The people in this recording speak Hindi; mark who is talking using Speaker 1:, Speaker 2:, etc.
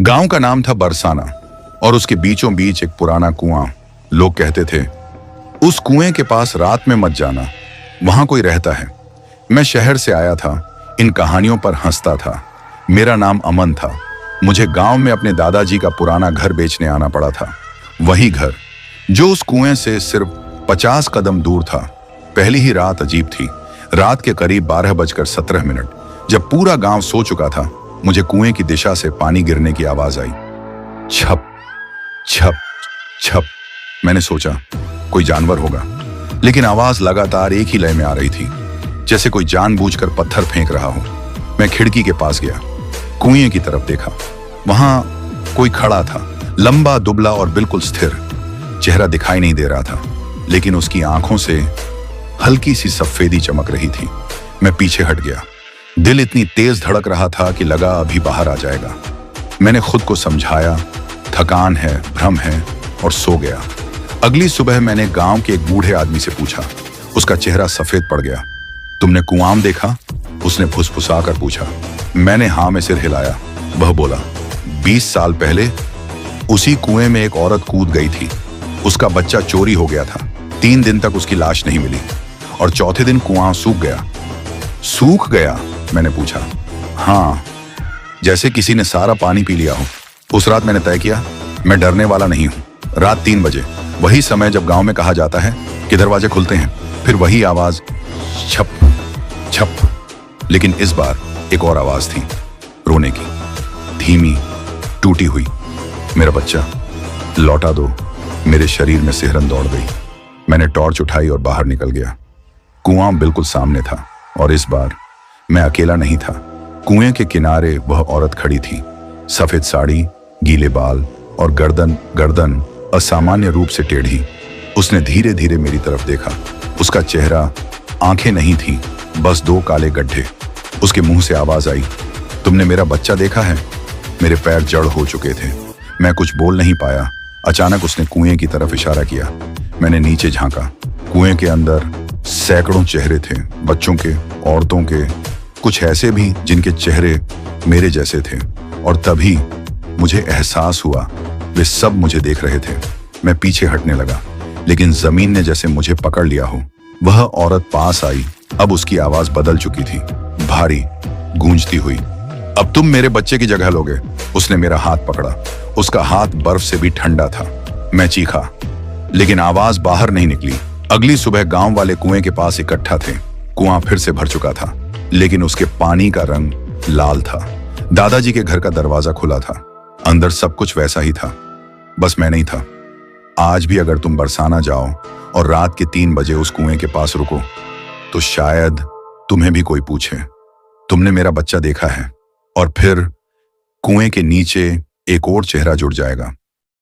Speaker 1: गांव का नाम था बरसाना और उसके बीचों बीच एक पुराना कुआं। लोग कहते थे उस कुएं के पास रात में मत जाना, वहां कोई रहता है। मैं शहर से आया था, इन कहानियों पर हंसता था। मेरा नाम अमन था। मुझे गांव में अपने दादाजी का पुराना घर बेचने आना पड़ा था, वही घर जो उस कुएं से सिर्फ 50 कदम दूर था। पहली ही रात अजीब थी। रात के करीब 12:17, जब पूरा गांव सो चुका था, मुझे कुएं की दिशा से पानी गिरने की आवाज आई। छप छप छप। मैंने सोचा कोई जानवर होगा, लेकिन आवाज लगातार एक ही लय में आ रही थी, जैसे कोई जानबूझकर पत्थर फेंक रहा हो। मैं खिड़की के पास गया, कुएं की तरफ देखा। वहां कोई खड़ा था, लंबा, दुबला और बिल्कुल स्थिर। चेहरा दिखाई नहीं दे रहा था, लेकिन उसकी आंखों से हल्की सी सफेदी चमक रही थी। मैं पीछे हट गया। दिल इतनी तेज धड़क रहा था कि लगा अभी बाहर आ जाएगा। मैंने खुद को समझाया थकान है, भ्रम है, और सो गया। अगली सुबह मैंने गांव के एक बूढ़े आदमी से पूछा। उसका चेहरा सफेद पड़ गया। तुमने कुआं देखा? उसने फुसफुसा कर पूछा। मैंने हाँ में सिर हिलाया। वह बोला, 20 साल पहले उसी कुएं में एक औरत कूद गई थी। उसका बच्चा चोरी हो गया था। 3 दिन तक उसकी लाश नहीं मिली और चौथे दिन कुआं सूख गया। सूख गया? मैंने पूछा। हाँ, जैसे किसी ने सारा पानी पी लिया हो। उस रात मैंने तय किया मैं डरने वाला नहीं हूं। रात 3 बजे, वही समय जब गांव में कहा जाता है कि दरवाजे खुलते हैं। फिर वही आवाज, छप छप। लेकिन इस बार एक और आवाज थी, रोने की, धीमी, टूटी हुई। मेरा बच्चा, लौटा दो। मेरे शरीर में सिहरन दौड़ गई। मैंने टॉर्च उठाई और बाहर निकल गया। कुआं बिल्कुल सामने था और इस बार मैं अकेला नहीं था। कुएं के किनारे वह औरत खड़ी थी, सफेद साड़ी, गीले बाल और गर्दन असामान्य रूप से टेढ़ी। उसने धीरे धीरे मेरी तरफ देखा। उसका चेहरा, आंखें नहीं थी, बस 2 काले गड्ढे। उसके मुंह से आवाज आई, तुमने मेरा बच्चा देखा है? मेरे पैर जड़ हो चुके थे। मैं कुछ बोल नहीं पाया। अचानक उसने कुएं की तरफ इशारा किया। मैंने नीचे झांका। कुएं के अंदर सैकड़ों चेहरे थे, बच्चों के, औरतों के, कुछ ऐसे भी जिनके चेहरे मेरे जैसे थे। और तभी मुझे एहसास हुआ वे सब मुझे देख रहे थे। मैं पीछे हटने लगा, लेकिन जमीन ने जैसे मुझे पकड़ लिया हो। वह औरत पास आई। अब उसकी आवाज बदल चुकी थी, भारी, गूंजती हुई। अब तुम मेरे बच्चे की जगह लोगे? उसने मेरा हाथ पकड़ा। उसका हाथ बर्फ से भी ठंडा था। मैं चीखा, लेकिन आवाज बाहर नहीं निकली। अगली सुबह गांव वाले कुएं के पास इकट्ठा थे। कुआं फिर से भर चुका था, लेकिन उसके पानी का रंग लाल था। दादाजी के घर का दरवाजा खुला था। अंदर सब कुछ वैसा ही था, बस मैं नहीं था। आज भी अगर तुम बरसाना जाओ और रात के 3 बजे उस कुएं के पास रुको, तो शायद तुम्हें भी कोई पूछे, तुमने मेरा बच्चा देखा है? और फिर कुएं के नीचे एक और चेहरा जुड़ जाएगा।